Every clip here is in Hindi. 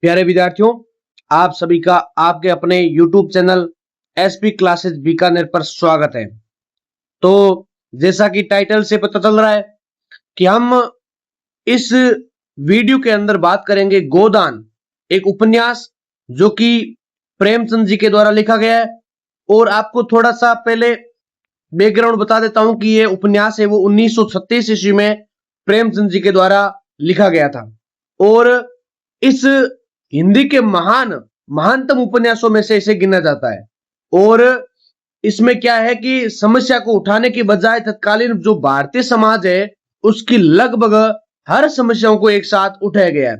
प्यारे विद्यार्थियों, आप सभी का आपके अपने YouTube channel SP classes Bikaner पर स्वागत है। तो जैसा कि टाइटल से पता चल रहा है कि हम इस वीडियो के अंदर बात करेंगे गोदान, एक उपन्यास जो कि प्रेमचंद जी के द्वारा लिखा गया है। और आपको थोड़ा सा पहले बैकग्राउंड बता देता हूं कि ये उपन्यास है वो 1936 ईस्वी में प्रेमचंद जी के द्वारा लिखा गया था। और इस हिंदी के महानतम उपन्यासों में से इसे गिना जाता है। और इसमें क्या है कि समस्या को उठाने की बजाय तत्कालीन जो भारतीय समाज है उसकी लगभग हर समस्याओं को एक साथ उठाया गया है।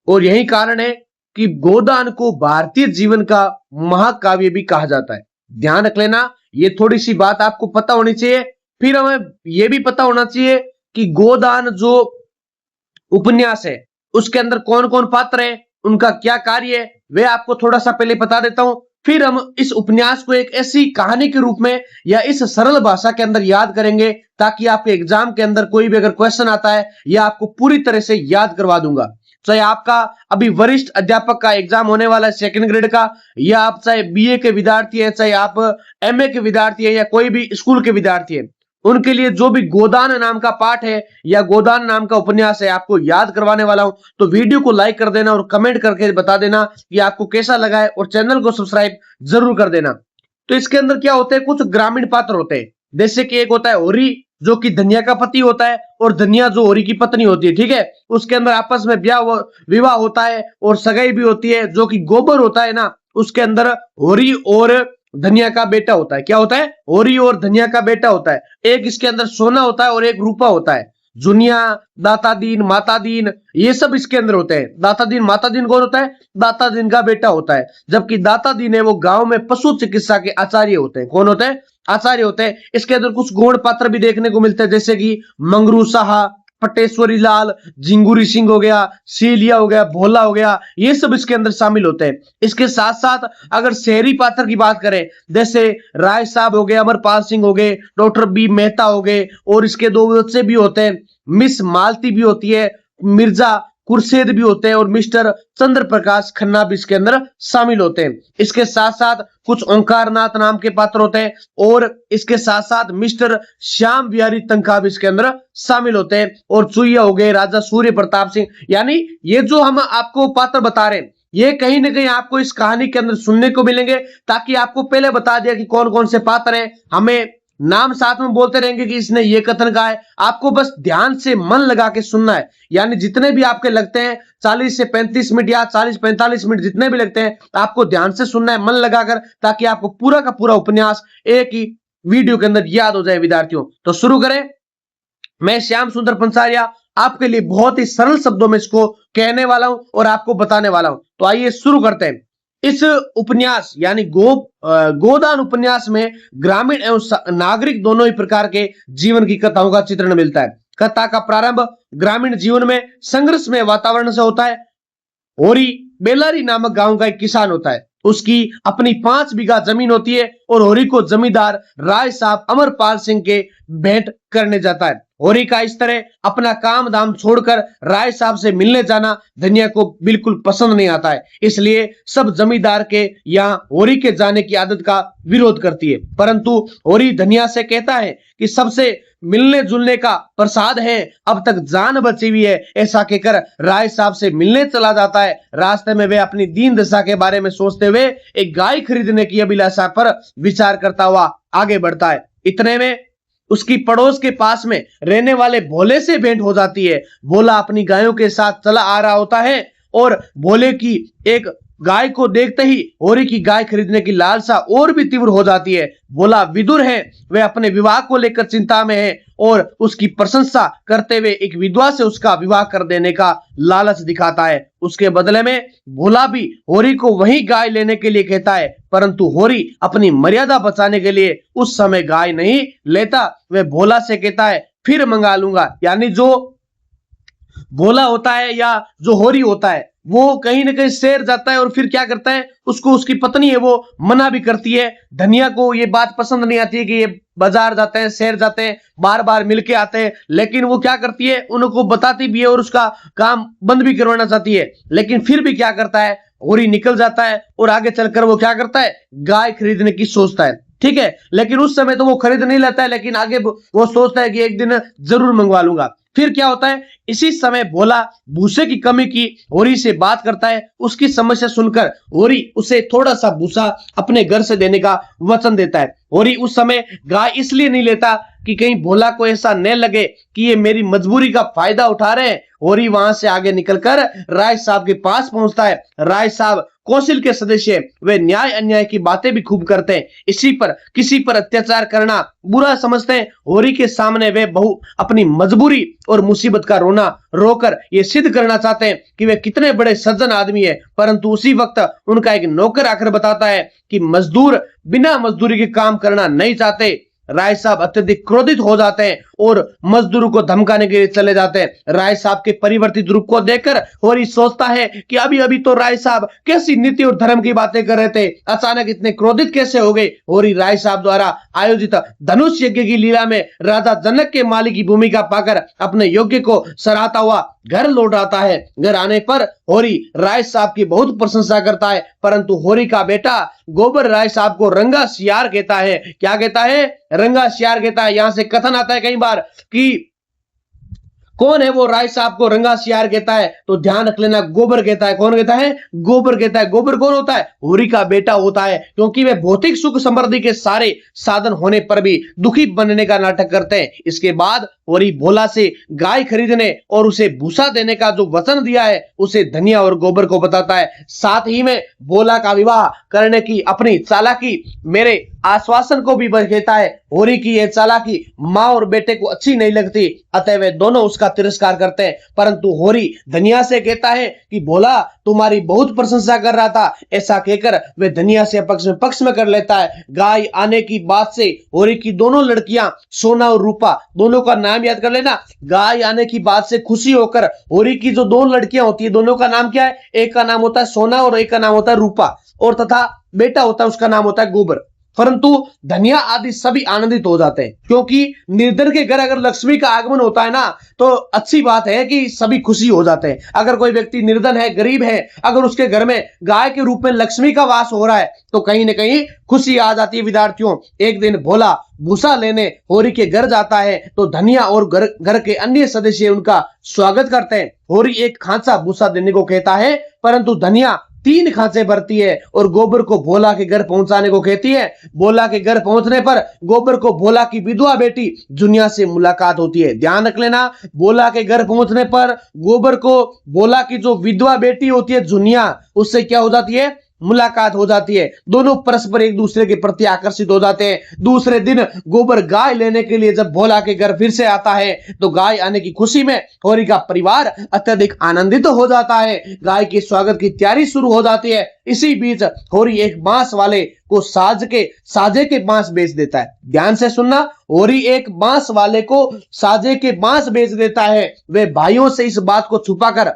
और यही कारण है कि गोदान को भारतीय जीवन का महाकाव्य भी कहा जाता है। ध्यान रख लेना, ये थोड़ी सी बात आपको पता होनी चाहिए। फिर हमें यह भी पता होना चाहिए कि गोदान जो उपन्यास है उसके अंदर कौन कौन पात्र है, उनका क्या कार्य है, वे आपको थोड़ा सा पहले बता देता हूं। फिर हम इस उपन्यास को एक ऐसी कहानी के रूप में या इस सरल भाषा के अंदर याद करेंगे ताकि आपके एग्जाम के अंदर कोई भी अगर क्वेश्चन आता है या आपको पूरी तरह से याद करवा दूंगा। चाहे आपका अभी वरिष्ठ अध्यापक का एग्जाम होने वाला है 2nd ग्रेड का, या आप चाहे बीए के विद्यार्थी है, चाहे आप एमए के विद्यार्थी है, या कोई भी स्कूल के विद्यार्थी है, उनके लिए जो भी गोदान नाम का पाठ है या गोदान नाम का उपन्यास है आपको याद करवाने वाला हूं। तो वीडियो को लाइक कर देना और कमेंट करके बता देना कि आपको कैसा लगा है, और चैनल को सब्सक्राइब जरूर कर देना। तो इसके अंदर क्या होते हैं, कुछ ग्रामीण पात्र होते हैं। जैसे कि एक होता है होरी, जो कि धनिया का पति होता है, और धनिया जो होरी की पत्नी होती है। ठीक है, उसके अंदर आपस में विवाह होता है और सगाई भी होती है। जो कि गोबर होता है ना, उसके अंदर होरी और धनिया का बेटा होता है। क्या होता है? होरी और धनिया का बेटा होता है। एक इसके अंदर सोना होता है और एक रूपा होता है। जुनिया, दाता दीन, माता दीन, ये सब इसके अंदर होते हैं। दाता दीन, माता दीन कौन होता है? दाता दीन का बेटा होता है। जबकि दाता दीन है वो गांव में पशु चिकित्सा के आचार्य होते हैं। कौन होते हैं? आचार्य होते हैं। इसके अंदर कुछ गौण पात्र भी देखने को मिलते हैं, जैसे कि मंगरू साहा, पटेश्वरी लाल, जिंगुरी सिंह हो गया, सीलिया हो गया, भोला हो गया, ये सब इसके अंदर शामिल होते हैं। इसके साथ साथ अगर शहरी पात्र की बात करें, जैसे राय साहब हो गए, अमरपाल सिंह हो गए, डॉक्टर बी मेहता हो गए, और इसके 2 बच्चे भी होते हैं, मिस मालती भी होती है, मिर्जा कुरशेद भी होते हैं, और मिस्टर चंद्र प्रकाश खन्ना भी इसके अंदर शामिल होते हैं। इसके साथ साथ कुछ ओंकारनाथ नाम के पात्र होते हैं, और इसके साथ साथ मिस्टर श्याम बिहारी तनखा भी इसके अंदर शामिल होते हैं, और चुईया हो गए, राजा सूर्य प्रताप सिंह। यानी ये जो हम आपको पात्र बता रहे हैं ये कहीं ना कहीं आपको इस कहानी के अंदर सुनने को मिलेंगे, ताकि आपको पहले बता दिया कि कौन कौन से पात्र हैं। हमें नाम साथ में बोलते रहेंगे कि इसने ये कथन कहा है, आपको बस ध्यान से मन लगा के सुनना है। यानी जितने भी आपके लगते हैं 40 से 35 मिनट या 40-45 मिनट जितने भी लगते हैं, आपको ध्यान से सुनना है मन लगाकर, ताकि आपको पूरा का पूरा उपन्यास एक ही वीडियो के अंदर याद हो जाए। विद्यार्थियों, तो शुरू करें। मैं श्याम सुंदर पंसारिया आपके लिए बहुत ही सरल शब्दों में इसको कहने वाला हूं और आपको बताने वाला हूं। तो आइए शुरू करते हैं। इस उपन्यास यानी गोदान उपन्यास में ग्रामीण एवं नागरिक दोनों ही प्रकार के जीवन की कथाओं का चित्रण मिलता है। कथा का प्रारंभ ग्रामीण जीवन में संघर्षमय वातावरण से होता है। होरी बेलारी नामक गांव का एक किसान होता है। उसकी अपनी 5 बीघा जमीन होती है, और होरी को जमींदार राय साहब अमरपाल सिंह के भेंट करने जाता है। होरी का इस तरह अपना काम धाम छोड़कर राय साहब से मिलने जाना धनिया को बिल्कुल पसंद नहीं आता है। इसलिए सब जमींदार के यहाँ होरी के जाने की आदत का विरोध करती है। परंतु होरी धनिया से कहता है कि सबसे मिलने जुलने का प्रसाद है, अब तक जान बची हुई है। ऐसा कहकर राय साहब से मिलने चला जाता है। रास्ते में वे अपनी दीन दशा के बारे में सोचते हुए एक गाय खरीदने की अभिलाषा पर विचार करता हुआ आगे बढ़ता है। इतने में उसकी पड़ोस के पास में रहने वाले भोले से भेंट हो जाती है। भोला अपनी गायों के साथ चला आ रहा होता है, और भोले की एक गाय को देखते ही होरी की गाय खरीदने की लालसा और भी तीव्र हो जाती है। भोला विदुर है, वे अपने विवाह को लेकर चिंता में है, और उसकी प्रशंसा करते हुए एक विधवा से उसका विवाह कर देने का लालच दिखाता है। उसके बदले में भोला भी होरी को वही गाय लेने के लिए कहता है, परंतु होरी अपनी मर्यादा बचाने के लिए उस समय गाय नहीं लेता। वह भोला से कहता है फिर मंगा लूंगा। यानी जो भोला होता है या जो होरी होता है वो कहीं ना कहीं शहर जाता है और फिर क्या करता है, उसको उसकी पत्नी है वो मना भी करती है। धनिया को ये बात पसंद नहीं आती है कि ये बाजार जाते हैं, शहर जाते हैं, बार बार मिलके आते हैं, लेकिन वो क्या करती है, उनको बताती भी है और उसका काम बंद भी करवाना चाहती है। लेकिन फिर भी क्या करता है, होरी निकल जाता है और आगे चलकर वो क्या करता है, गाय खरीदने की सोचता है। ठीक है, लेकिन उस समय तो वो खरीद नहीं लेता है, लेकिन आगे वो सोचता है कि एक दिन जरूर मंगवा लूंगा। फिर क्या होता है, इसी समय भोला भूसे की कमी की होरी से बात करता है। उसकी समस्या सुनकर होरी उसे थोड़ा सा भूसा अपने घर से देने का वचन देता है। होरी उस समय गाय इसलिए नहीं लेता कि कहीं भोला को ऐसा न लगे कि ये मेरी मजबूरी का फायदा उठा रहे हैं। होरी वहां से आगे निकलकर राय साहब के पास पहुंचता है। राय साहब कौंसिल के सदस्य, वे न्याय अन्याय की बातें भी खूब करते हैं। इसी पर किसी पर अत्याचार करना बुरा समझते हैं। होरी के सामने वे बहु अपनी मजबूरी और मुसीबत का रोना रोकर ये सिद्ध करना चाहते हैं कि वे कितने बड़े सज्जन आदमी है। परंतु उसी वक्त उनका एक नौकर आकर बताता है कि मजदूर बिना मजदूरी के काम करना नहीं चाहते। राय साहब अत्यधिक क्रोधित हो जाते हैं और मजदूरों को धमकाने के लिए चले जाते हैं। राय साहब के परिवर्तित रूप को देखकर होरी सोचता है कि अभी अभी तो राय साहब कैसी नीति और धर्म की बातें कर रहे थे, अचानक इतने क्रोधित कैसे हो गए। होरी राय साहब द्वारा आयोजित धनुष यज्ञ की लीला में राजा जनक के माली की भूमिका पाकर अपने यज्ञ को सराहता हुआ घर लौट आता है। घर आने पर होरी राय साहब की बहुत प्रशंसा करता है, परंतु होरी का बेटा गोबर राय साहब को रंगा सियार कहता है। क्या कहता है, रंगा सियार कहता है। यहां से कथन आता है कई बार कि कौन है वो राय साहब को रंगा सियार कहता है, तो ध्यान रख लेना, गोबर कहता है। कौन कहता है, गोबर कहता है। गोबर कौन होता है, होरी का बेटा होता है, क्योंकि वे भौतिक सुख समृद्धि के सारे साधन होने पर भी दुखी बनने का नाटक करते हैं। इसके बाद होरी भोला से गाय खरीदने और उसे भूसा देने का जो वचन दिया है उसे धनिया और गोबर को बताता है। साथ ही में भोला का विवाह करने की अपनी चालाकी मेरे आश्वासन को भी कहता है। होरी की यह चालाकी माँ और बेटे को अच्छी नहीं लगती, अतः वे दोनों उसका तिरस्कार करते हैं। परंतु होरी धनिया से कहता है कि भोला तुम्हारी बहुत प्रशंसा कर रहा था। ऐसा कहकर वे धनिया से पक्ष में कर लेता है। गाय आने की बात से होरी की दोनों लड़कियां सोना और रूपा, दोनों का नाम याद कर लेना। गाय आने की बात से खुशी होकर होरी की जो दो लड़कियां होती है, दोनों का नाम क्या है, एक का नाम होता है सोना और एक का नाम होता है रूपा, और तथा बेटा होता है उसका नाम होता है गोबर। परंतु धनिया आदि सभी आनंदित हो जाते हैं, क्योंकि निर्धन के घर अगर लक्ष्मी का आगमन होता है ना तो अच्छी बात है कि सभी खुशी हो जाते हैं। अगर कोई व्यक्ति निर्धन है, गरीब है, अगर उसके घर में गाय के रूप में लक्ष्मी का वास हो रहा है तो कहीं ना कहीं खुशी आ जाती है। विद्यार्थियों, एक दिन भोला भूसा लेने होरी के घर जाता है तो धनिया और घर के अन्य सदस्य उनका स्वागत करते हैं। होरी एक खांचा भूसा देने को कहता है, परंतु धनिया 3 खांचे भरती है और गोबर को भोला के घर पहुंचाने को कहती है। भोला के घर पहुंचने पर गोबर को भोला की विधवा बेटी जुनिया से मुलाकात होती है। ध्यान रख लेना, भोला के घर पहुंचने पर गोबर को भोला की जो विधवा बेटी होती है जुनिया, उससे क्या हो जाती है, मुलाकात हो जाती है। दोनों परस्पर एक दूसरे के प्रति आकर्षित हो जाते हैं। दूसरे दिन गोबर गाय लेने के लिए जब भोला के घर फिर से आता है तो गाय आने की खुशी में होरी का परिवार अत्यधिक आनंदित हो जाता है। गाय के स्वागत की तैयारी शुरू हो जाती है। इसी बीच होरी एक बांस वाले को साजे के बांस बेच देता है। ध्यान से सुनना, होरी एक बांस वाले को साजे के बांस बेच देता है। वे भाइयों से इस बात को छुपाकर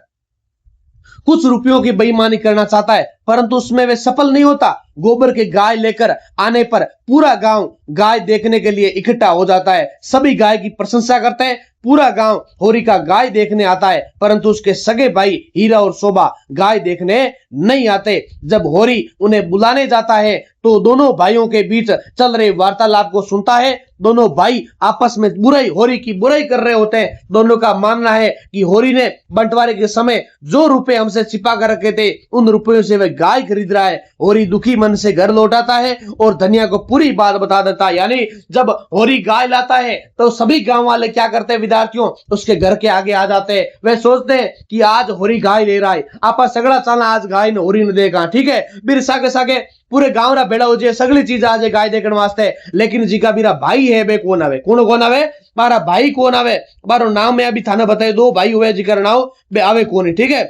कुछ रुपयों की बेईमानी करना चाहता है, परंतु उसमें वे सफल नहीं होता। गोबर के गाय लेकर आने पर पूरा गांव गाय देखने के लिए इकट्ठा हो जाता है। सभी गाय की प्रशंसा करते हैं। पूरा गांव होरी का गाय देखने आता है, परंतु उसके सगे भाई हीरा और शोभा गाय देखने नहीं आते। जब होरी उन्हें बुलाने जाता है तो दोनों भाइयों के बीच चल रहे वार्तालाप को सुनता है। दोनों भाई आपस में होरी की बुराई कर रहे होते हैं। दोनों का मानना है कि होरी ने बंटवारे के समय जो रुपए हमसे छिपा कर रखे थे उन रुपयों से वह गाय खरीद रहा है। होरी दुखी मन से घर लौट आता है और धनिया को पूरी बात बता देता है। यानी जब होरी गाय लाता है तो सभी गांव वाले क्या करते हैं विद्यार्थियों, उसके घर के आगे आ जाते हैं। वे सोचते हैं कि आज होरी गाय ले रहा है, आपा सगड़ा चलना आज गाय ने होरी ने देखा। ठीक है, फिर सागे सागे पूरे गांव रा बेड़ा हो जाए, सगली चीज आ जाए गाय देखने वास्ते। लेकिन जी का बीरा भाई है बे कौन आवे, कौन आवे, मारा भाई कौन आवे, मारो नाम मैं अभी थाने बताए दो भाई हुए जिक्र नाव बे आवे कौन। ठीक है,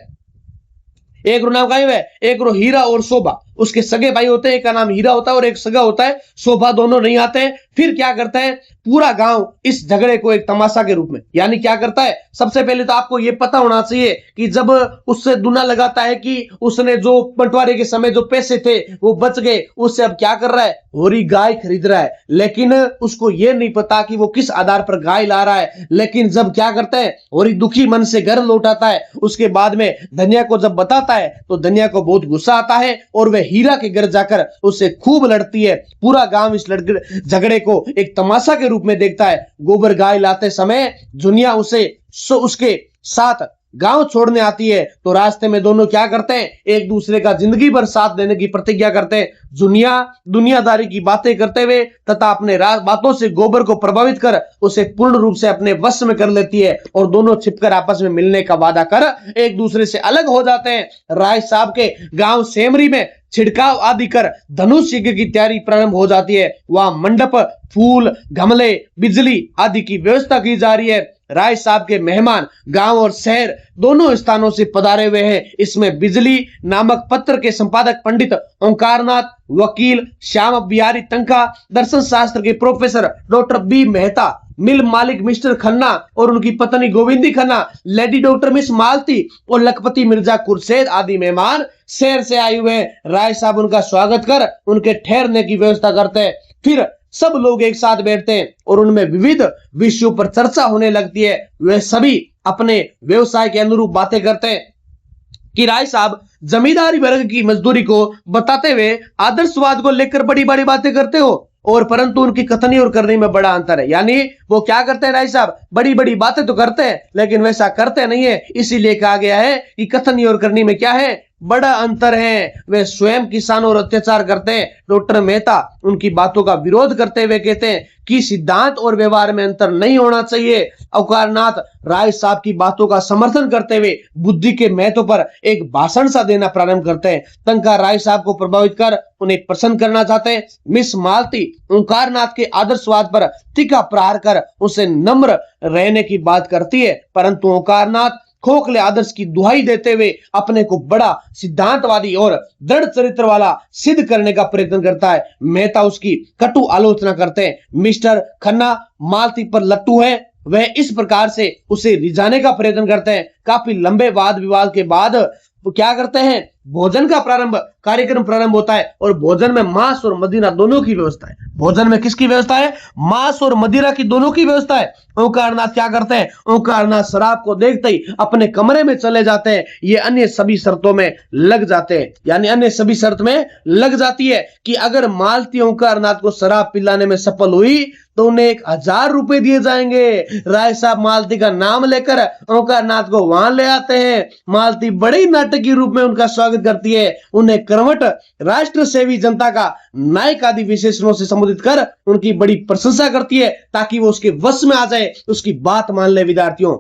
एक रो नाम का है, एक रो हीरा और शोभा। उसके सगे भाई होते हैं, एक का नाम हीरा होता है और एक सगा होता है शोभा, दोनों नहीं आते हैं। फिर क्या करता है, पूरा गांव इस झगड़े को एक तमाशा के रूप में, यानी क्या करता है, सबसे पहले तो आपको यह पता होना चाहिए कि जब उससे दुना लगाता है कि उसने जो बंटवारे के समय जो पैसे थे वो बच गए, उससे अब क्या कर रहा है, होरी गाय खरीद रहा है। लेकिन उसको यह नहीं पता कि वो किस आधार पर गाय ला रहा है। लेकिन जब क्या करता है, होरी दुखी मन से घर लौट आता है, उसके बाद में धनिया को जब बताता है तो धनिया को बहुत गुस्सा आता है और वह हीरा के घर जाकर उससे खूब लड़ती है। पूरा गांव इस झगड़े को एक तमाशा के रूप में देखता है। गोबर गाय लाते समय दुनिया उसके साथ गांव छोड़ने आती है, तो रास्ते में दोनों क्या करते हैं, एक दूसरे का जिंदगी भर साथ देने की प्रतिज्ञा करते हैं। दुनियादारी की बातें करते हुए तथा अपने बातों से गोबर को प्रभावित कर उसे पूर्ण रूप से अपने वश में कर लेती है और दोनों छिपकर आपस में मिलने का वादा कर एक दूसरे से अलग हो जाते हैं। राय साहब के गांव सेमरी में छिड़काव आदि कर धनुष यज्ञ की तैयारी प्रारंभ हो जाती है। वहां मंडप, फूल, गमले, बिजली आदि की व्यवस्था की जा रही है। राय साहब के मेहमान गांव और शहर दोनों स्थानों से पधारे हुए हैं। इसमें बिजली नामक पत्र के संपादक पंडित ओंकारनाथ, वकील श्याम बिहारी तंका, दर्शन शास्त्र के professor doctor B Mehta, mill मालिक मिस्टर खन्ना और उनकी पत्नी Govindi Khanna, lady doctor miss Malti और लखपति मिर्जा कुरशेद आदि मेहमान शहर से आए हुए हैं। राय साहब उनका स्वागत कर उनके ठहरने की व्यवस्था करते हैं। फिर सब लोग एक साथ बैठते हैं और उनमें विविध विषयों पर चर्चा होने लगती है। वे सभी अपने व्यवसाय के अनुरूप बातें करते हैं कि राय साहब जमींदारी वर्ग की मजदूरी को बताते हुए आदर्शवाद को लेकर बड़ी बड़ी बातें करते हो, और परंतु उनकी कथनी और करनी में बड़ा अंतर है। यानी वो क्या करते हैं, राय साहब बड़ी बड़ी बातें तो करते हैं लेकिन वैसा करते नहीं है। इसीलिए कहा गया है कि कथनी और करनी में क्या है, बड़ा अंतर है। वे स्वयं किसानों और अत्याचार करते हैं। डॉक्टर मेहता उनकी बातों का विरोध करते हुए कहते हैं कि सिद्धांत और व्यवहार में अंतर नहीं होना चाहिए। औकारनाथ राय साहब की बातों का समर्थन करते हुए बुद्धि के महत्व पर एक भाषण सा देना प्रारंभ करते हैं। तंका राय साहब को प्रभावित कर उन्हें प्रसन्न करना चाहते हैं। मिस मालती ओंकारनाथ के आदर्शवाद पर तीखा प्रहार कर उसे नम्र रहने की बात करती है, परंतु ओंकारनाथ खोखले आदर्श की दुहाई देते हुए अपने को बड़ा सिद्धांतवादी और दृढ़ चरित्र वाला सिद्ध करने का प्रयत्न करता है। मेहता उसकी कटु आलोचना करते हैं। मिस्टर खन्ना मालती पर लट्टू है, वह इस प्रकार से उसे रिझाने का प्रयत्न करते हैं। काफी लंबे वाद विवाद के बाद वो क्या करते हैं, भोजन का कार्यक्रम प्रारंभ होता है और भोजन में मांस और मदिरा दोनों की व्यवस्था है। भोजन में किसकी व्यवस्था है, मांस और मदिरा की दोनों की व्यवस्था है। ओंकारनाथ क्या करते हैं, ओंकारनाथ शराब को देखते ही अपने कमरे में चले जाते हैं। ये अन्य सभी शर्तों में लग जाते हैं, यानी अन्य सभी शर्त में लग जाती है कि अगर मालती ओंकारनाथ को शराब पिलाने में सफल हुई तो उन्हें 1000 रुपए दिए जाएंगे। राय साहब मालती का नाम लेकर ओंकारनाथ को वहां ले आते हैं। मालती बड़े नाटकीय रूप में उनका स्वागत करती है, उन्हें कर्मठ राष्ट्र सेवी जनता का नायक आदि विशेषणों से संबोधित कर उनकी बड़ी प्रशंसा करती है ताकि वो उसके वश में आ जाए, उसकी बात मान ले। विद्यार्थियों,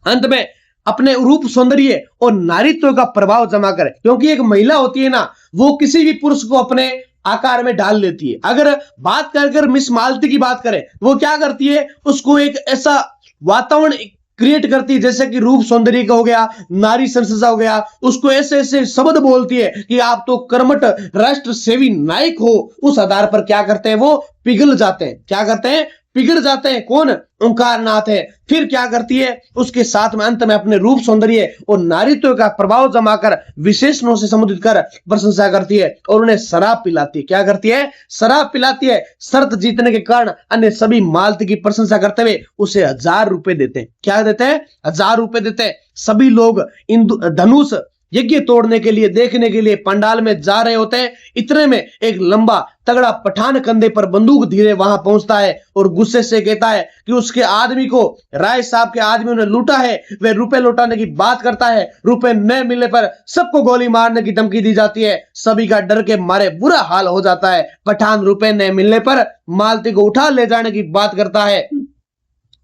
अंत में अपने रूप सौंदर्य और नारीत्व का प्रभाव जमा कर, क्योंकि एक महिला होती है ना, वो किसी भी पुरुष को अपने आकार में डाल लेती है। अगर बात कर मिस मालती की बात करें, वो क्या करती है, उसको एक ऐसा वातावरण क्रिएट करती है जैसे कि रूप सौंदर्य का हो गया, नारी संस्था हो गया, उसको ऐसे ऐसे शब्द बोलती है कि आप तो कर्मठ राष्ट्र सेवी नायक हो। उस आधार पर क्या करते हैं, वो पिघल जाते हैं। क्या करते हैं, पिघल जाते हैं। कौन, ओंकारनाथ है। फिर क्या करती है, उसके साथ में अंत में अपने रूप सौंदर्य और नारीत्व का प्रभाव जमा कर विशेषणों से संबोधित कर प्रशंसा करती है और उन्हें शराब पिलाती है। क्या करती है, शराब पिलाती है। शर्त जीतने के कारण अन्य सभी मालती की प्रशंसा करते हुए उसे 1000 रुपए देते हैं। क्या देते हैं, 1000 रुपए देते हैं। सभी लोग धनुष यज्ञ तोड़ने के लिए देखने के लिए पंडाल में जा रहे होते हैं। इतने में एक लंबा तगड़ा पठान कंधे पर बंदूक धीरे वहां पहुंचता है और गुस्से से कहता है कि उसके आदमी को, राय साहब के आदमी ने लूटा है। वह रुपए लौटाने की बात करता है। रुपए न मिलने पर सबको गोली मारने की धमकी दी जाती है। सभी का डर के मारे बुरा हाल हो जाता है। पठान रुपए न मिलने पर मालती को उठा ले जाने की बात करता है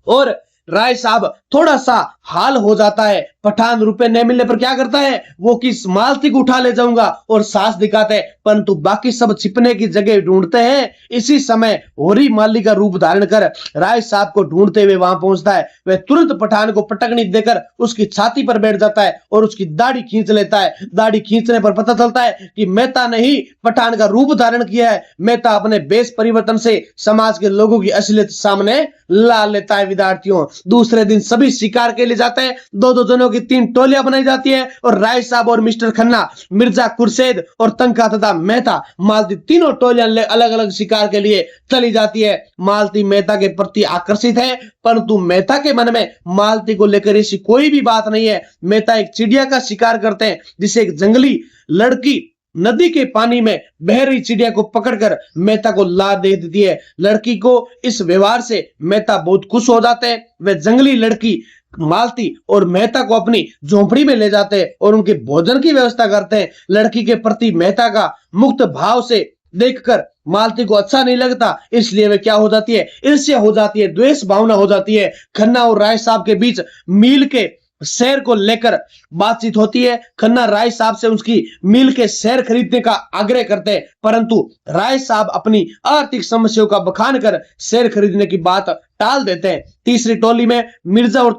और राय साहब थोड़ा सा हाल हो जाता है, पठान रुपए नहीं मिलने पर क्या करता है, वो किस मालती को उठा ले जाऊंगा और साहस दिखाते हैं, परंतु बाकी सब छिपने की जगह ढूंढते हैं। इसी समय होरी माली का रूप धारण कर राय साहब को ढूंढते हुए वहां पहुंचता है। वह तुरंत पठान को पटकनी देकर उसकी छाती पर बैठ जाता है और उसकी दाढ़ी खींच लेता है। दाढ़ी खींचने पर पता चलता है कि मेहता ने ही पठान का रूप धारण किया है। मेहता अपने वेश परिवर्तन से समाज के लोगों की असलियत सामने ला लेता है। विद्यार्थियों, दूसरे दिन सभी शिकार के लिए जाते हैं। दो दो जनों की 3 टोलियां बनाई जाती है और राय साहब और मिस्टर खन्ना, मिर्जा खुर्शेद और तंका तथा मेहता, मालती तीनों टोलियां अलग अलग शिकार के लिए चली जाती है। मालती मेहता के प्रति आकर्षित है, परंतु मेहता के मन में मालती को लेकर ऐसी कोई भी बात नहीं है। मेहता एक चिड़िया का शिकार करते हैं जिसे एक जंगली लड़की नदी के पानी में बह रही चिड़िया को पकड़कर मेहता को ला दे देती है। लड़की को इस व्यवहार से मेहता बहुत खुश हो जाते हैं। वे जंगली लड़की मालती और मेहता को अपनी झोपड़ी में ले जाते हैं और उनके भोजन की व्यवस्था करते हैं। लड़की के प्रति मेहता का मुक्त भाव से देखकर मालती को अच्छा नहीं लगता, इसलिए वे क्या हो जाती है, ईर्ष्या हो जाती है, द्वेष भावना हो जाती है। खन्ना और राय साहब के बीच मील के शेर को लेकर बातचीत होती है। खन्ना राय साहब से उसकी मिल के शेर खरीदने का आग्रह करते हैं, परंतु राय साहब अपनी आर्थिक समस्याओं का बखान कर शेर खरीदने की बात टाल देते हैं। तीसरी टोली में मिर्जा और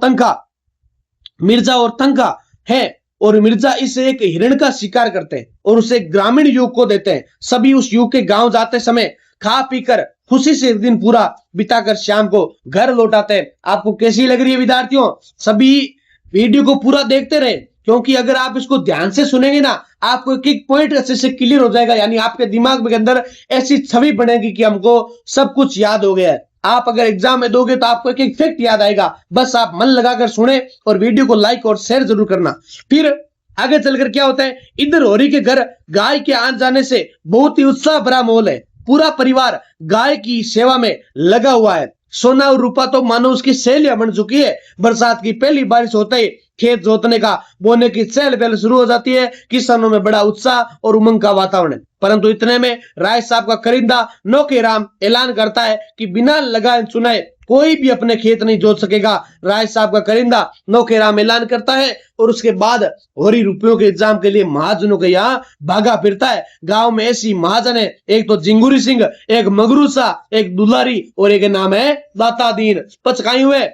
तंका है और मिर्जा इस एक हिरण का शिकार करते हैं और उसे ग्रामीण युवक को देते हैं। सभी उस युवक के गांव जाते समय खा पीकर खुशी से एक दिन पूरा बिताकर शाम को घर लौटाते हैं। आपको कैसी लग रही है विद्यार्थियों? सभी वीडियो को पूरा देखते रहे, क्योंकि अगर आप इसको ध्यान से सुनेंगे ना, आपको एक एक पॉइंट अच्छे से क्लियर हो जाएगा, यानी आपके दिमाग के अंदर ऐसी छवि बनेगी कि हमको सब कुछ याद हो गया है। आप अगर एग्जाम में दोगे तो आपको एक एक फैक्ट याद आएगा। बस आप मन लगाकर सुने और वीडियो को लाइक और शेयर जरूर करना। फिर आगे चलकर क्या होता है, इधर होरी के घर गाय के आने जाने से बहुत ही उत्साह भरा माहौल है। पूरा परिवार गाय की सेवा में लगा हुआ है। सोना और रूपा तो मानो उसकी सहेलियां बन चुकी है। बरसात की पहली बारिश होते ही खेत जोतने का, बोने की चहल पहल शुरू हो जाती है। किसानों में बड़ा उत्साह और उमंग का वातावरण है। परंतु इतने में राय साहब का करिंदा नौकेराम ऐलान करता है कि बिना लगाए चुनाए कोई भी अपने खेत नहीं जोत सकेगा। राय साहब का करिंदा नौकेराम ऐलान करता है और उसके बाद होरी रुपयों के इंतजाम के लिए महाजनों के यहाँ भागा फिरता है। गांव में ऐसी महाजन है, एक तो जिंगूरी सिंह, एक मगरूसा, एक दुलारी और एक नाम है दाता दीन। पचकाई हुए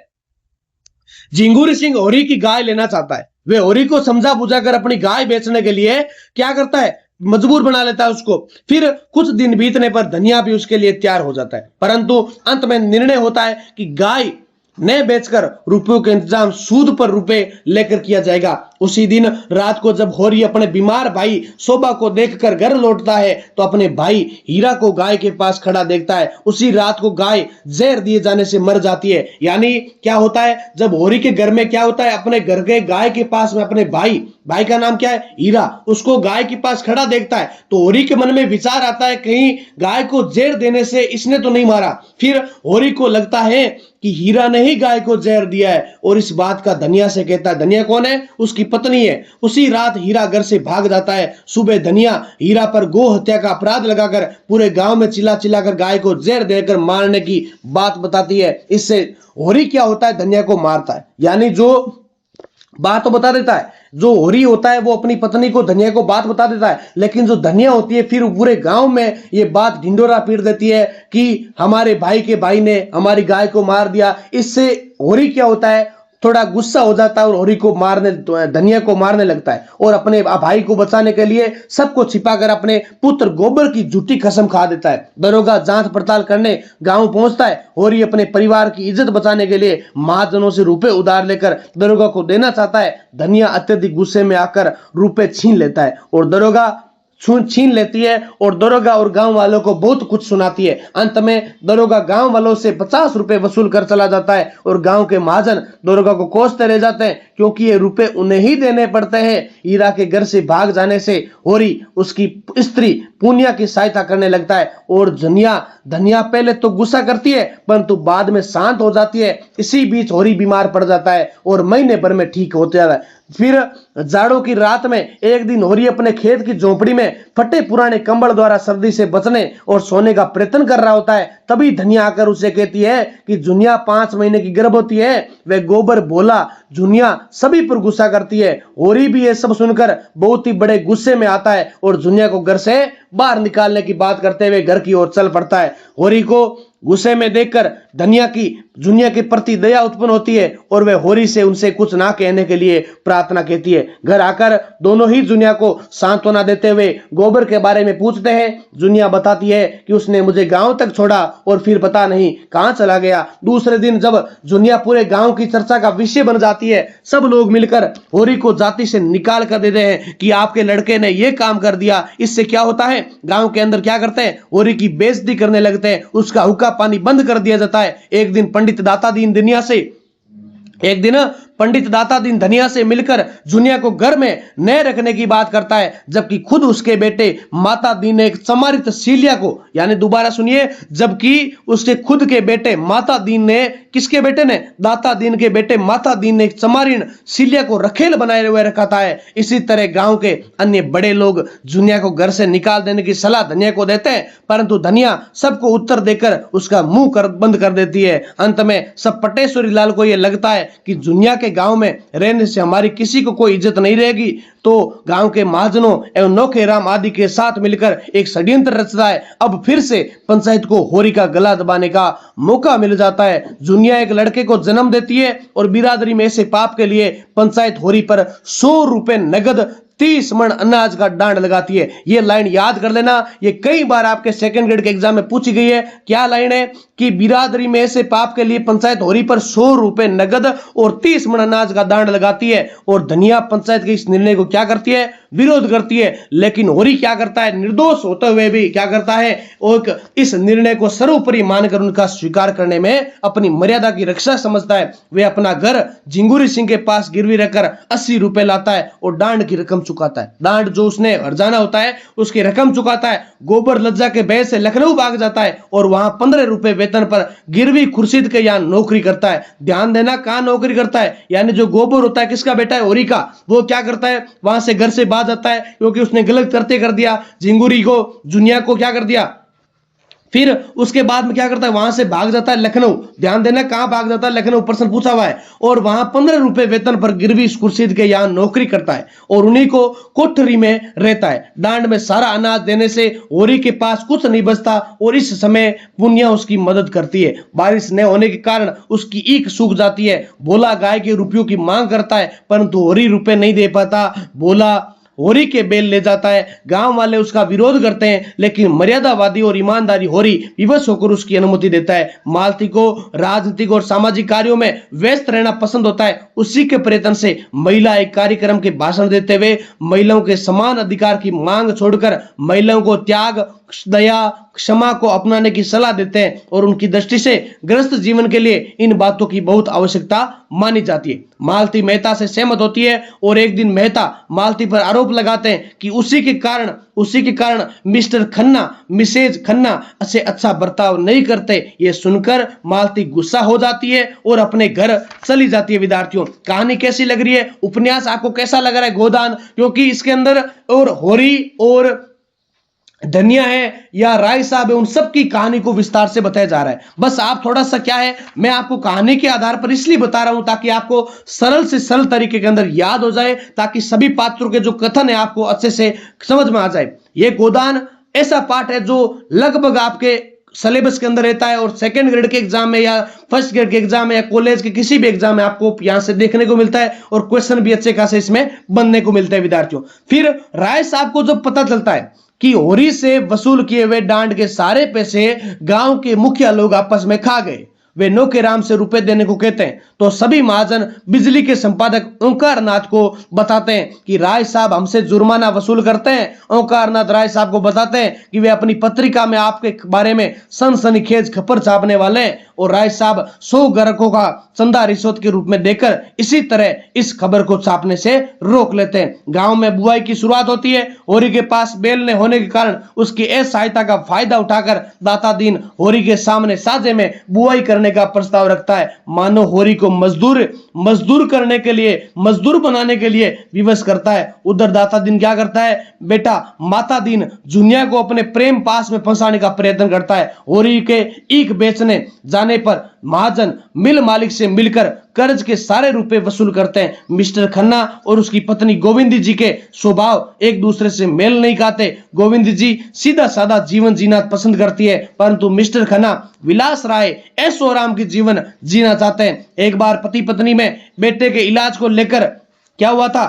जिंगूरी सिंह होरी की गाय लेना चाहता है। वे होरी को समझा बुझा कर अपनी गाय बेचने के लिए क्या करता है, मजबूर बना लेता है उसको। फिर कुछ दिन बीतने पर धनिया भी उसके लिए तैयार हो जाता है, परंतु अंत में निर्णय होता है कि गाय न बेचकर रुपयों के इंतजाम सूद पर रुपए लेकर किया जाएगा। उसी दिन रात को जब होरी अपने बीमार भाई शोभा को देखकर घर लौटता है तो अपने भाई हीरा को गाय के पास खड़ा देखता है। उसी रात को गाय जहर दिए जाने से मर जाती है। यानी क्या होता है, जब होरी के घर में क्या होता है, अपने घर के गाय के पास में अपने भाई का नाम क्या है, हीरा, उसको गाय के पास खड़ा देखता है तो होरी के मन में विचार आता है कहीं गाय को जहर देने से इसने तो नहीं मारा। फिर होरी को लगता है कि हीरा ने ही गाय को जहर दिया है और इस बात का धनिया से कहता है। धनिया कौन है? उसकी पत्नी है। उसी रात हीरा घर से भाग जाता है। सुबह धनिया हीरा पर गो हत्या का अपराध लगाकर पूरे गांव में चिल्ला चिल्लाकर गाय को जहर देकर मारने की बात बताती है। इससे होरी क्या होता है, धनिया को मारता है। यानी जो बात तो बता देता है, जो होरी होता है वो अपनी पत्नी को, धनिया को बात बता देता है, लेकिन जो धनिया होती है फिर पूरे गांव में ये बात ढिंडोरा पीट देती है कि हमारे भाई के भाई ने हमारी गाय को मार दिया। इससे होरी क्या होता है, थोड़ा गुस्सा हो जाता है और होरी को धनिया को मारने लगता है और अपने भाई को बचाने के लिए सबको छिपाकर अपने पुत्र गोबर की झूठी कसम खा देता है। दरोगा जांच पड़ताल करने गांव पहुंचता है। होरी अपने परिवार की इज्जत बचाने के लिए महाजनों से रुपए उधार लेकर दरोगा को देना चाहता है। धनिया अत्यधिक गुस्से में आकर रुपए छीन लेता है और दरोगा छीन लेती है और दरोगा और गांव वालों को बहुत कुछ सुनाती है। अंत में दरोगा गांव वालों से 50 रुपए वसूल कर चला जाता है और गांव के महाजन दरोगा को कोसते रह जाते हैं क्योंकि ये रुपए उन्हें ही देने पड़ते हैं। हीरा के घर से भाग जाने से होरी उसकी स्त्री पुनिया की सहायता करने लगता है और धनिया पहले तो गुस्सा करती है परंतु बाद में शांत हो जाती है। इसी बीच होरी बीमार पड़ जाता है और महीने भर में ठीक होते जाता है। फिर जाड़ों की रात में एक दिन होरी अपने खेत की झोपड़ी में फटे पुराने कंबल द्वारा सर्दी से बचने और सोने का प्रयत्न कर रहा होता है। तभी धनिया आकर उसे कहती है कि जुनिया 5 महीने की गर्भवती है। वे गोबर बोला जुनिया सभी पर गुस्सा करती है। होरी भी ये सब सुनकर बहुत ही बड़े गुस्से में आता है और जुनिया को घर से बाहर निकालने की बात करते हुए घर की ओर चल पड़ता है। होरी को गुस्से में देखकर धनिया की जुनिया के प्रति दया उत्पन्न होती है और वह होरी से उनसे कुछ ना कहने के लिए प्रार्थना कहती है। घर आकर दोनों ही जुनिया को सांत्वना देते हुए गोबर के बारे में पूछते हैं। जुनिया बताती है कि उसने मुझे गांव तक छोड़ा और फिर पता नहीं कहां चला गया। दूसरे दिन जब जुनिया पूरे गांव की चर्चा का विषय बन जाती है, सब लोग मिलकर होरी को जाति से निकाल कर देते हैं कि आपके लड़के ने यह काम कर दिया। इससे क्या होता है, गांव के अंदर क्या करते हैं, होरी की बेइज्जती करने लगते हैं, उसका हुक्का पानी बंद कर दिया जाता है। एक दिन पंडित दाता दीन धनिया से मिलकर जुनिया को घर में न रखने की बात करता है, जबकि खुद उसके बेटे माता दीन ने एक चमारित सीलिया को, यानी दोबारा सुनिए, जबकि उसके खुद के बेटे माता दीन ने, किसके बेटे ने, दाता दीन के बेटे माता दीन ने एक चमारिन सीलिया को रखेल बनाए हुए रखा था। इसी तरह गांव के अन्य बड़े लोग जुनिया को घर से निकाल देने की सलाह धनिया को देते हैं, परंतु धनिया सबको उत्तर देकर उसका मुंह बंद कर देती है। अंत में सब पटेश्वरी लाल को यह लगता है कि जुनिया के गांव में रहने से हमारी किसी को कोई इज्जत नहीं रहेगी, तो गांव के महाजनों एवं नौखे राम आदि के साथ मिलकर एक षड्यंत्र रचता है। अब फिर से पंचायत को होरी का गला दबाने का मौका मिल जाता है। जुनिया एक लड़के को जन्म देती है और बिरादरी में ऐसे पाप के लिए पंचायत होरी पर 100 रुपए नगद 30 मण अनाज का डांड लगाती है। ये लाइन याद कर लेना, ये कई बार आपके सेकंड ग्रेड के एग्जाम में पूछी गई है। क्या लाइन है कि बिरादरी में ऐसे पाप के लिए पंचायत होरी पर 100 रुपए नगद और 30 मण अनाज का डांड लगाती है। और धनिया पंचायत के इस निर्णय को क्या करती है, विरोध करती है, लेकिन होरी क्या करता है, निर्दोष होते हुए भी क्या करता है, और इस निर्णय को सर्वोपरि मानकर उनका स्वीकार करने में अपनी मर्यादा की रक्षा समझता है। वे अपना घर झिंगुरी सिंह के पास गिरवी रखकर 80 रुपए लाता है और डांड की रकम चुकाता है। डांड जो उसने हरजाना होता है उसकी रकम चुकाता है। गोबर लज्जा के भय से लखनऊ भाग जाता है और वहां 15 रुपए वेतन पर गिरवी खुर्शीद के यहाँ नौकरी करता है। ध्यान देना, कहां नौकरी करता है, यानी जो गोबर होता है किसका बेटा है, होरी का, वो क्या करता है, वहां से घर से बाहर जाता है क्योंकि उसने गलत करते कर दिया, झिंगुरी को, जुनिया को क्या कर दिया। फिर उसके बाद में क्या करता है, वहां से भाग जाता है लखनऊ। ध्यान देना, कहां भाग जाता है, लखनऊ, प्रश्न पूछा हुआ है। और वहां 15 रुपए वेतन पर गिरवी खुर्शीद के यहाँ नौकरी करता है और उन्हीं को कोठरी में रहता है। डांड में सारा अनाज देने से होरी के पास कुछ नहीं बचता और इस समय पुनिया उसकी मदद करती है। बारिश न होने के कारण उसकी ईख सूख जाती है। भोला गाय के रुपयों की मांग करता है, परंतु होरी रुपए नहीं दे पाता। भोला होरी के बेल ले जाता है। गांव वाले उसका विरोध करते हैं, लेकिन मर्यादावादी और ईमानदारी होरी विवश होकर उसकी अनुमति देता है। मालती को राजनीतिक और सामाजिक कार्यों में व्यस्त रहना पसंद होता है। उसी के प्रयत्न से महिला एक कार्यक्रम के भाषण देते हुए महिलाओं के समान अधिकार की मांग छोड़कर महिलाओं को त्याग, दया, क्षमा को अपनाने की सलाह देते हैं और उनकी दृष्टि से गृहस्थ जीवन के लिए इन बातों की बहुत आवश्यकता मानी जाती है। मालती मेहता से सहमत होती है और एक दिन मेहता मालती पर आरोप लगाते हैं कि उसी के कारण मिस्टर खन्ना मिसेज खन्ना से अच्छा बर्ताव नहीं करते। ये सुनकर मालती गुस्सा हो जाती है और अपने घर चली जाती है। विद्यार्थियों, कहानी कैसी लग रही है, उपन्यास आपको कैसा लग रहा है गोदान, क्योंकि इसके अंदर और होरी और धनिया है या राय साहब है, उन सब की कहानी को विस्तार से बताया जा रहा है। बस आप थोड़ा सा क्या है, मैं आपको कहानी के आधार पर इसलिए बता रहा हूं ताकि आपको सरल से सरल तरीके के अंदर याद हो जाए, ताकि सभी पात्रों के जो कथन है आपको अच्छे से समझ में आ जाए। ये गोदान ऐसा पाठ है जो लगभग आपके सिलेबस के अंदर रहता है और सेकंड ग्रेड के एग्जाम में या फर्स्ट ग्रेड के एग्जाम में या कॉलेज के किसी भी एग्जाम में आपको यहां से देखने को मिलता है और क्वेश्चन भी अच्छे खासे इसमें बनने को मिलते हैं। विद्यार्थियों, फिर राय साहब को जब पता चलता है कि होरी से वसूल किए हुए डांड के सारे पैसे गांव के मुखिया लोग आपस में खा गए, वे नौके राम से रुपए देने को कहते हैं, तो सभी महाजन बिजली के संपादक ओंकार नाथ को बताते हैं कि राय साहब हमसे जुर्माना वसूल करते हैं। ओंकार नाथ राय साहब को बताते हैं कि वे अपनी पत्रिका में आपके बारे में सनसनीखेज खबर छापने वाले हैं और राय साहब 100 ग्राहकों का चंदा रिश्वत के रूप में देकर इसी तरह इस खबर को छापने से रोक लेते हैं। गांव में बुआई की शुरुआत होती है। होरी के पास बेल न होने के कारण उसकी असहायता का फायदा उठाकर दाता दीन होरी के सामने साझे में बुआई करने करने का प्रस्ताव रखता है। मानो होरी को मजदूर करने के लिए, मजदूर बनाने के लिए विवश करता है। उधर दाता दिन क्या करता है, बेटा माता दिन जुनिया को अपने प्रेम पास में फंसाने का प्रयत्न करता है। होरी के ईख बेचने जाने पर महाजन मिल मालिक से मिलकर कर्ज के सारे रुपए वसूल करते हैं। मिस्टर खन्ना और उसकी पत्नी गोविंदी जी के स्वभाव एक दूसरे से मेल नहीं खाते। गोविंदी जी सीधा साधा जीवन जीना पसंद करती है, परंतु मिस्टर खन्ना विलास राय ऐशो आराम की जीवन जीना चाहते हैं। एक बार पति पत्नी में बेटे के इलाज को लेकर क्या हुआ था,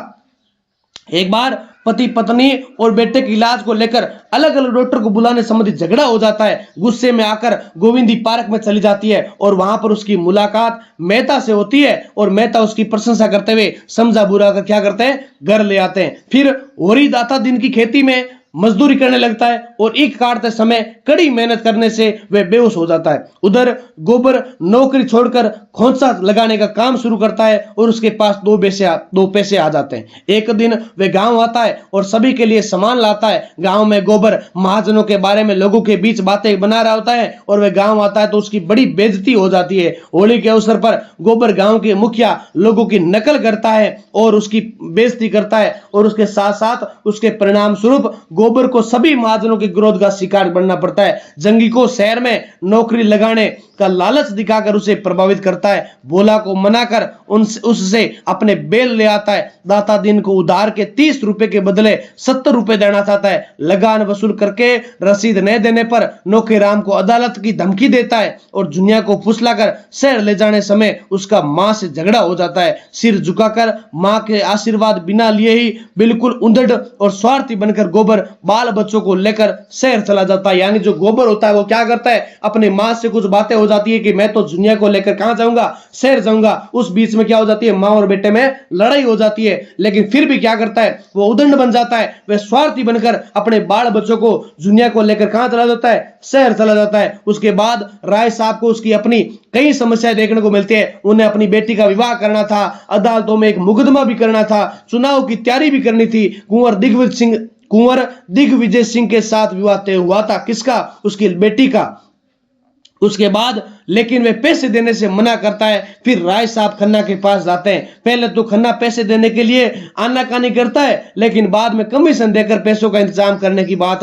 एक बार पति पत्नी और बेटे के इलाज को लेकर अलग अलग डॉक्टर को बुलाने संबंधी झगड़ा हो जाता है। गुस्से में आकर गोविंदी पार्क में चली जाती है और वहां पर उसकी मुलाकात मेहता से होती है और मेहता उसकी प्रशंसा करते हुए समझा बुरा कर क्या करते हैं, घर ले आते हैं। फिर होरी दाता दिन की खेती में मजदूरी करने लगता है और ईख काटते समय कड़ी मेहनत करने से वह बेहोश हो जाता है। उधर गोबर नौकरी छोड़कर खोंचा लगाने का काम शुरू करता है और उसके पास दो पैसे आ जाते हैं। एक दिन वह गांव आता है और सभी के लिए सामान लाता है। गांव में गोबर महाजनों के बारे में लोगों के बीच बातें बना रहा होता है और वह गांव आता है तो उसकी बड़ी बेइज्जती हो जाती है। होली के अवसर पर गोबर गांव के मुखिया लोगों की नकल करता है और उसकी बेइज्जती करता है और उसके साथ साथ उसके परिणाम स्वरूप गोबर को सभी महाजनों के क्रोध का शिकार बनना पड़ता है। जंगी को शहर में नौकरी लगाने का लालच दिखाकर उसे प्रभावित करता है। भोला को मनाकर उससे अपने बेल ले आता है। दाता दिन को उधार के 30 रुपए के बदले 70 रुपए देना चाहता है। लगान वसूल करके रसीद नहीं देने पर नौकेराम को अदालत की धमकी देता है और जुनिया को फुसलाकर शहर ले जाने समय उसका मां से झगड़ा हो जाता है। सिर झुकाकर मां के आशीर्वाद बिना लिए ही बिल्कुल उद्धड़ और स्वार्थी बनकर गोबर बाल बच्चों को लेकर शहर चला जाता है। यानी जो गोबर होता है वो क्या करता है, अपनी मां से कुछ बातें हो जाती है कि मैं तो दुनिया को लेकर कहां जाऊंगा, शहर जाऊंगा। उस बीच में क्या हो जाती है, मां और बेटे में लड़ाई हो जाती है। लेकिन फिर भी क्या करता है, वो उदंड बन जाता है। वह स्वार्थी बनकर अपने बाल बच्चों को दुनिया को लेकर कहां चला जाता है, शहर चला जाता है। उसके बाद राय साहब को उसकी अपनी कई समस्याएं देखने को मिलती है। उन्हें अपनी बेटी का विवाह करना था, अदालतों में एक मुकदमा भी करना था, चुनाव की तैयारी भी करनी थी। कुंवर दिग्विजय सिंह के साथ विवाह तय हुआ था। किसका, उसकी बेटी का। उसके बाद लेकिन वे पैसे देने से मना करता है। फिर राय साहब खन्ना के पास जाते हैं। पहले तो खन्ना पैसे देने के लिए आनाकानी करता है, लेकिन बाद में कमीशन देकर पैसों का इंतजाम करने की बात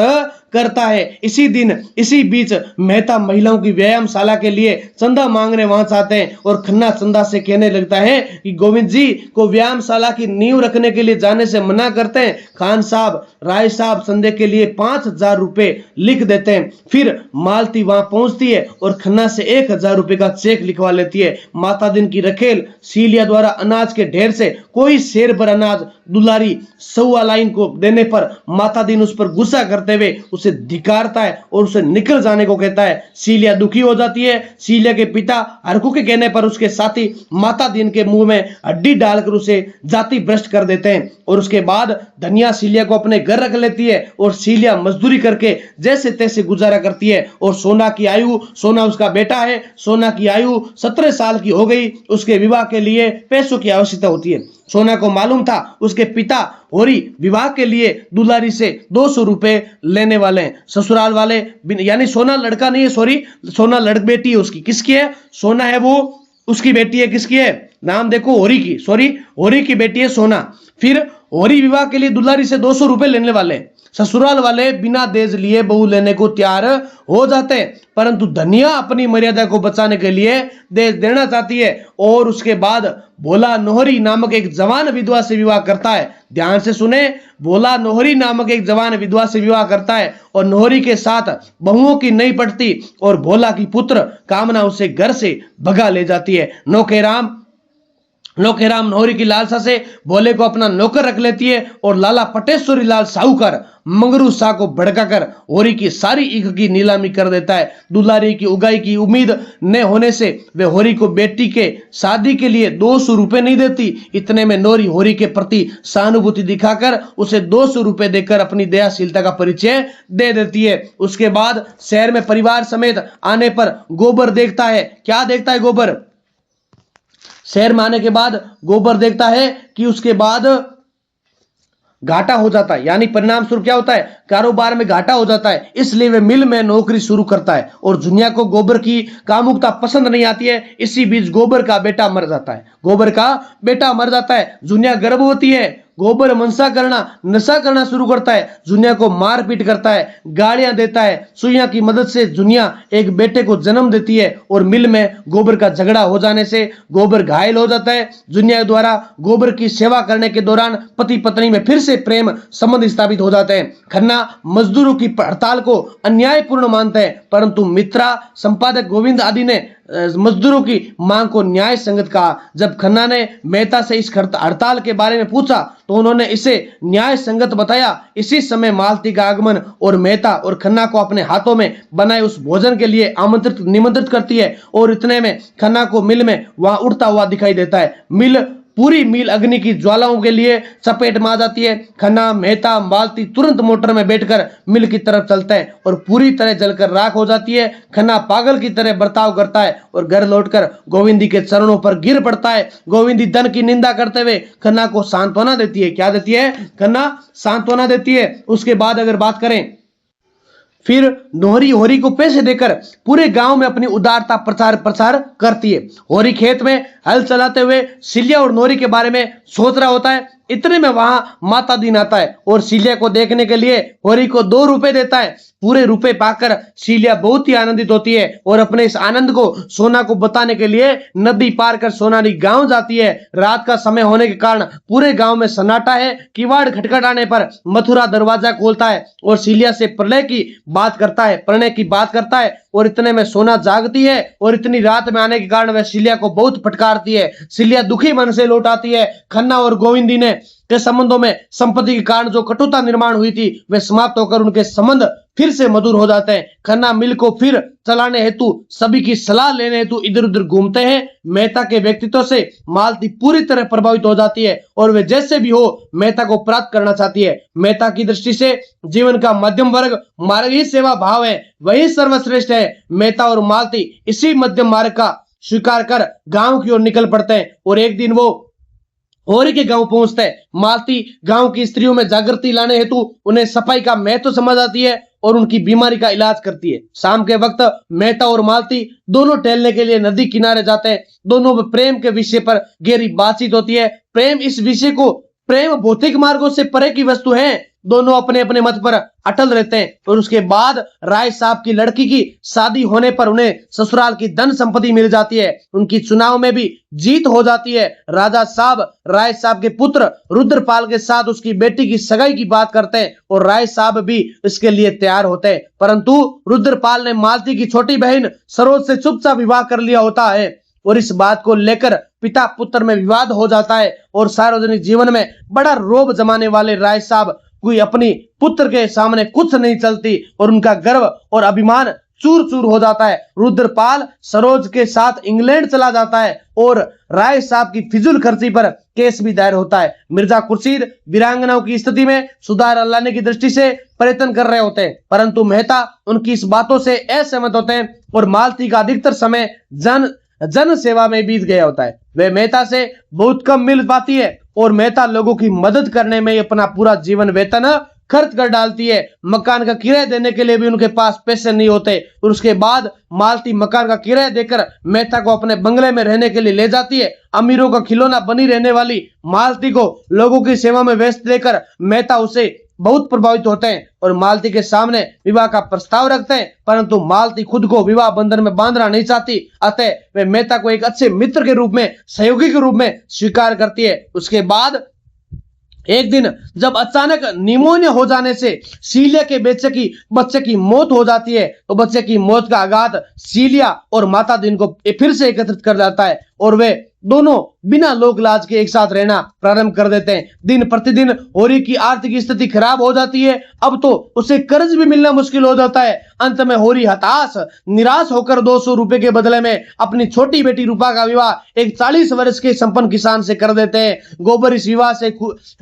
करता है। इसी बीच मेहता महिलाओं की व्यायामशाला के लिए चंदा मांगने वहां जाते हैं और खन्ना चंदा से कहने लगता है कि गोविंद जी को व्यायामशाला की नींव रखने के लिए जाने से मना करते हैं। खान साहब राय साहब चंदे के लिए 5000 रुपए लिख देते हैं। फिर मालती वहां पहुंचती है और खन्ना से 1000 रुपए का चेक लिखवा लेती है। माता दिन की रखेल सीलिया द्वारा अनाज के ढेर से कोई शेर भर अनाज दुलारी सवा लाइन को देने पर माता दिन उस पर गुस्सा करते हुए उसे धिकारता है और उसे निकल जाने को कहता है। सीलिया दुखी हो जाती है। सीलिया के पिता हरकू के कहने पर उसके साथी माता दिन के मुंह में हड्डी डालकर उसे जाति भ्रष्ट कर देते हैं और उसके बाद धनिया सीलिया को अपने घर रख लेती है और सीलिया मजदूरी करके जैसे तैसे गुजारा करती है। और सोना उसका बेटा है। सोना की आयु 17 साल की हो गई। उसके विवाह के लिए पैसों की आवश्यकता होती है। सोना को मालूम था उसके पिता होरी विवाह के लिए दुलारी से 200 रुपए लेने वाले हैं। ससुराल वाले यानी सोना लड़का नहीं है, सॉरी सोना बेटी है उसकी। किसकी है, सोना है वो उसकी बेटी है। किसकी है, नाम देखो, होरी की, सॉरी होरी की बेटी है सोना। फिर होरी विवाह के लिए दुलारी से 200 रुपए लेने वाले हैं। ससुराल वाले बिना दहेज लिए बहू लेने को तैयार हो जाते हैं, परंतु धनिया अपनी मर्यादा को बचाने के लिए दहेज देना चाहती है और उसके बाद भोला नोहरी नामक एक जवान विधवा से विवाह करता है। ध्यान से सुने, भोला नोहरी नामक एक जवान विधवा से विवाह करता है और नोहरी के साथ बहुओं की नहीं पड़ती और भोला की पुत्र कामना उसे घर से भगा ले जाती है। नौकेराम नोहरी की लालसा से भोले को अपना नौकर रख लेती है और लाला पटेश्वरी लाल साहूकर मंगरू शाह को भड़काकर होरी की सारी ईख की नीलामी कर देता है। दुलारी की उगाई की उम्मीद न होने से वे होरी को बेटी के शादी के लिए 200 रुपए नहीं देती। इतने में नोरी होरी के प्रति सहानुभूति दिखाकर उसे 200 रुपए देकर अपनी दयाशीलता का परिचय दे देती है। उसके बाद शहर में परिवार समेत आने पर गोबर देखता है। क्या देखता है गोबर, शहर में आने के बाद गोबर देखता है कि उसके बाद घाटा हो जाता है, यानी परिणाम स्वरूप क्या होता है, कारोबार में घाटा हो जाता है, इसलिए वे मिल में नौकरी शुरू करता है। और दुनिया को गोबर की कामुकता पसंद नहीं आती है, इसी बीच गोबर का बेटा मर जाता है। गोबर का बेटा मर जाता है, दुनिया गर्भवती है, गोबर मनसा करना नशा करना शुरू करता है, दुनिया को मारपीट करता है, गालियां देता है। सुइया की मदद से दुनिया एक बेटे को जन्म देती है और मिल में गोबर का झगड़ा हो जाने से गोबर घायल हो जाता है। दुनिया द्वारा गोबर की सेवा करने के दौरान पति पत्नी में फिर से प्रेम संबंध स्थापित हो जाते हैं। खन्ना मजदूरों की हड़ताल को अन्यायपूर्ण मानते हैं, परंतु मित्रा, संपादक गोविंद आदि ने मजदूरों की मांग को न्याय संगत कहा। जब खन्ना ने मेहता से इस हड़ताल के बारे में पूछा तो उन्होंने इसे न्याय संगत बताया। इसी समय मालती का आगमन और मेहता और खन्ना को अपने हाथों में बनाए उस भोजन के लिए निमंत्रित करती है और इतने में खन्ना को मिल में वहां उड़ता हुआ दिखाई देता है। पूरी मिल अग्नि की ज्वालाओं के लिए चपेट में आ जाती है। खन्ना, मेहता, मालती तुरंत मोटर में बैठकर मिल की तरफ चलते हैं और पूरी तरह जलकर राख हो जाती है। खन्ना पागल की तरह बर्ताव करता है और घर लौटकर गोविंदी के चरणों पर गिर पड़ता है। गोविंदी धन की निंदा करते हुए खन्ना को सांत्वना देती है। क्या देती है? खन्ना सांत्वना देती है। उसके बाद अगर बात करें, फिर नोहरी होरी को पैसे देकर पूरे गांव में अपनी उदारता प्रचार करती है। होरी खेत में हल चलाते हुए सिलिया और नोहरी के बारे में सोच रहा होता है। इतने में वहां माता दीन आता है और सिलिया को देखने के लिए होरी को 2 रुपए देता है। पूरे रुपए पाकर सिलिया बहुत ही आनंदित होती है और अपने इस आनंद को सोना को बताने के लिए नदी पार कर सोनारी गांव जाती है। रात का समय होने के कारण पूरे गांव में सन्नाटा है। किवाड़ खटखटाने पर मथुरा दरवाजा खोलता है और सिलिया से प्रणय की बात करता है और इतने में सोना जागती है और इतनी रात में आने के कारण वह सिलिया को बहुत फटकारती है। सिलिया दुखी मन से लौट आती है। खन्ना और गोविंदी ने के संबंधों में संपत्ति के कारण जो कटुता निर्माण हुई थी वे समाप्त होकर उनके संबंध फिर से मधुर हो जाते हैं। खन्ना मिल को फिर चलाने हेतु सभी की सलाह लेने हेतु इधर उधर घूमते हैं। मेहता के व्यक्तित्व से मालती पूरी तरह प्रभावित हो जाती है और वे जैसे भी हो मेहता को प्राप्त करना चाहती है। मेहता की दृष्टि से जीवन का मध्यम वर्ग मार्ग ही सेवा भाव है, वही सर्वश्रेष्ठ है। मेहता और मालती इसी मध्यम मार्ग का स्वीकार कर गांव की ओर निकल पड़ते हैं और एक दिन वो होरी के गांव पहुंचते हैं। मालती गांव की स्त्रियों में जागृति लाने हेतु उन्हें सफाई का महत्व समझ आती है और उनकी बीमारी का इलाज करती है। शाम के वक्त मेहता और मालती दोनों टहलने के लिए नदी किनारे जाते हैं। दोनों में प्रेम के विषय पर गहरी बातचीत होती है। प्रेम भौतिक मार्गों से परे की वस्तु है। दोनों अपने अपने मत पर अटल रहते हैं और उसके बाद राय साहब की लड़की की शादी होने पर उन्हें ससुराल की धन संपत्ति मिल जाती है। उनकी चुनाव में भी जीत हो जाती है। राजा साहब राय साहब के पुत्र रुद्रपाल के साथ उसकी बेटी की सगाई की बात करते हैं और राय साहब भी इसके लिए तैयार होते हैं, परंतु रुद्रपाल ने मालती की छोटी बहन सरोज से चुपचाप विवाह कर लिया होता है और इस बात को लेकर पिता पुत्र में विवाद हो जाता है और सार्वजनिक जीवन में बड़ा रोब जमाने वाले राय साहब कोई अपनी पुत्र के सामने कुछ नहीं चलती और उनका गर्व और अभिमान चूर चूर हो जाता है। रुद्रपाल सरोज के साथ इंग्लैंड चला जाता है और राय साहब की फिजूल खर्ची पर केस भी दायर होता है। मिर्जा खुर्शीद वीरांगनाओं की स्थिति में सुधार लाने की दृष्टि से प्रयत्न कर रहे होते हैं, परंतु मेहता उनकी इस बातों से असहमत होते हैं और मालती का अधिकतर समय जन सेवा में बीत गया होता है। वे मेहता से बहुत कम मिल पाती है और मेहता लोगों की मदद करने में अपना पूरा जीवन वेतन खर्च कर डालती है। मकान का किराया देने के लिए भी उनके पास पैसे नहीं होते और उसके बाद मालती मकान का किराया देकर मेहता को अपने बंगले में रहने के लिए ले जाती है। अमीरों का खिलौना बनी रहने वाली मालती को लोगों की सेवा में व्यस्त देकर मेहता उसे बहुत प्रभावित होते हैं और मालती के सामने विवाह का प्रस्ताव रखते हैं, परंतु मालती खुद को विवाह बंधन में बांधना नहीं चाहती। अतः वे मेहता को एक अच्छे मित्र के रूप में, सहयोगी के रूप में स्वीकार करती है। उसके बाद एक दिन जब अचानक निमोनिया हो जाने से सीलिया के बच्चे की मौत हो जाती है तो बच्चे की मौत का आघात सीलिया और माता दीन को फिर से एकत्रित कर जाता है और वे दोनों बिना लोक लाज के एक साथ रहना प्रारंभ कर देते हैं। दिन प्रतिदिन होरी की आर्थिक स्थिति खराब हो जाती है। अब तो उसे कर्ज भी मिलना मुश्किल हो जाता है। अंत में होरी हताश निराश होकर 200 रुपए के बदले में अपनी छोटी बेटी रूपा का विवाह एक 40 वर्ष के संपन्न किसान से कर देते हैं। गोबर इस विवाह से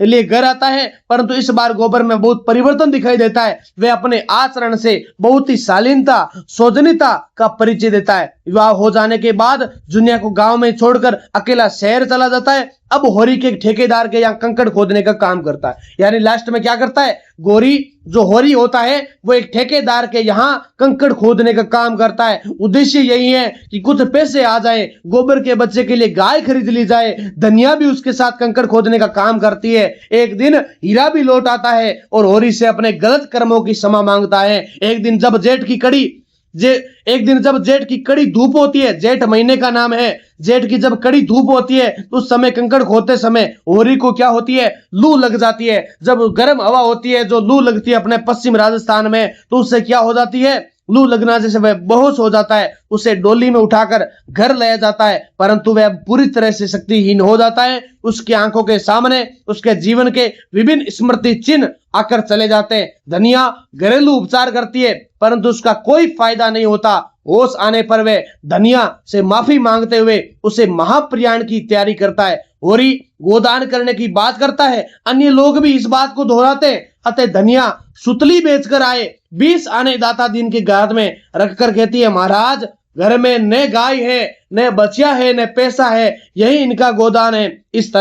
लिए घर आता है, परंतु इस बार गोबर में बहुत परिवर्तन दिखाई देता है। वे अपने आचरण से बहुत ही शालीनता सौजन्यता का परिचय देता है। विवाह हो जाने के बाद दुनिया को गांव में छोड़कर अकेला शहर शहर चला जाता है। अब होरी के ठेकेदार के यहाँ कंकड़ खोदने का काम करता है। यानी लास्ट में क्या करता है, गोरी जो होरी होता है वो एक ठेकेदार के यहाँ कंकड़ खोदने का काम करता है। उद्देश्य यही है कि कुछ पैसे आ जाए, गोबर के बच्चे के लिए गाय खरीद ली जाए। धनिया भी उसके साथ कंकड़ खोदने का काम करती है। एक दिन हीरा भी लौट आता है और होरी से अपने गलत कर्मों की क्षमा मांगता है। एक दिन जब जेठ की कड़ी धूप होती है, जेठ महीने का नाम है, जेठ की जब कड़ी धूप होती है तो उस समय कंकड़ खोदते समय होरी को क्या होती है, लू लग जाती है। जब गर्म हवा होती है, जो लू लगती है अपने पश्चिम राजस्थान में, तो उससे क्या हो जाती है, लू लगना जैसे वह बेहोश हो जाता है। उसे डोली में उठाकर घर लाया जाता है, परंतु वह पूरी तरह से शक्तिहीन हो जाता है। उसकी आंखों के सामने उसके जीवन के विभिन्न स्मृति चिन्ह आकर चले जाते हैं। धनिया घरेलू उपचार करती है परंतु उसका कोई फायदा नहीं होता। होश आने पर वे धनिया से माफी मांगते हुए उसे महाप्रयाण की तैयारी करता है। होरी गोदान करने की बात करता है, अन्य लोग भी इस बात को दोहराते हैं। अतः धनिया सुतली बेचकर आए 20 आने दाता दिन के गाद में रखकर कहती है, महाराज घर में न गाय है, न बचिया है, न पैसा है, यही इनका गोदान है। इस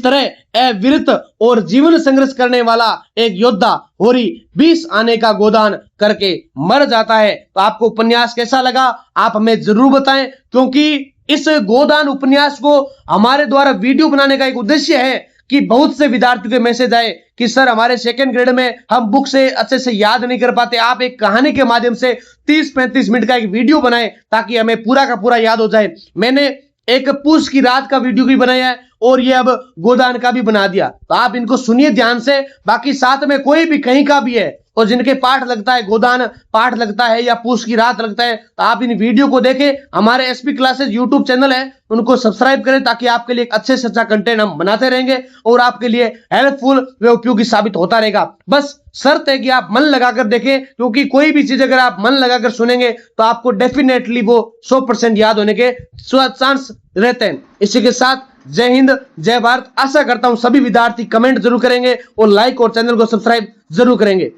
तरह अविरत और जीवन संघर्ष करने वाला एक योद्धा होरी 20 आने का गोदान करके मर जाता है। तो आपको उपन्यास कैसा लगा आप हमें जरूर बताएं, क्योंकि इस गोदान उपन्यास को हमारे द्वारा वीडियो बनाने का एक उद्देश्य है कि बहुत से विद्यार्थियों के मैसेज आए कि सर हमारे सेकंड ग्रेड में हम बुक से अच्छे से याद नहीं कर पाते, आप एक कहानी के माध्यम से 30-35 मिनट का एक वीडियो बनाएं ताकि हमें पूरा का पूरा याद हो जाए। मैंने एक पूस की रात का वीडियो भी बनाया है और ये अब गोदान का भी बना दिया, तो आप इनको सुनिए ध्यान से। बाकी साथ में कोई भी कहीं का भी है और जिनके पाठ लगता है, गोदान पाठ लगता है या पूस की रात लगता है, तो आप इन वीडियो को देखें। हमारे एसपी क्लासेस यूट्यूब चैनल है, उनको सब्सक्राइब करें ताकि आपके लिए एक अच्छे से अच्छा कंटेंट हम बनाते रहेंगे और आपके लिए हेल्पफुल व उपयोगी साबित होता रहेगा। बस शर्त है कि आप मन लगाकर देखें, क्योंकि कोई भी चीज अगर आप मन लगाकर सुनेंगे तो आपको डेफिनेटली वो 100% याद होने के चांस रहते हैं। इसी के साथ जय हिंद, जय भारत। आशा करता हूं सभी विद्यार्थी कमेंट जरूर करेंगे और लाइक और चैनल को सब्सक्राइब जरूर करेंगे।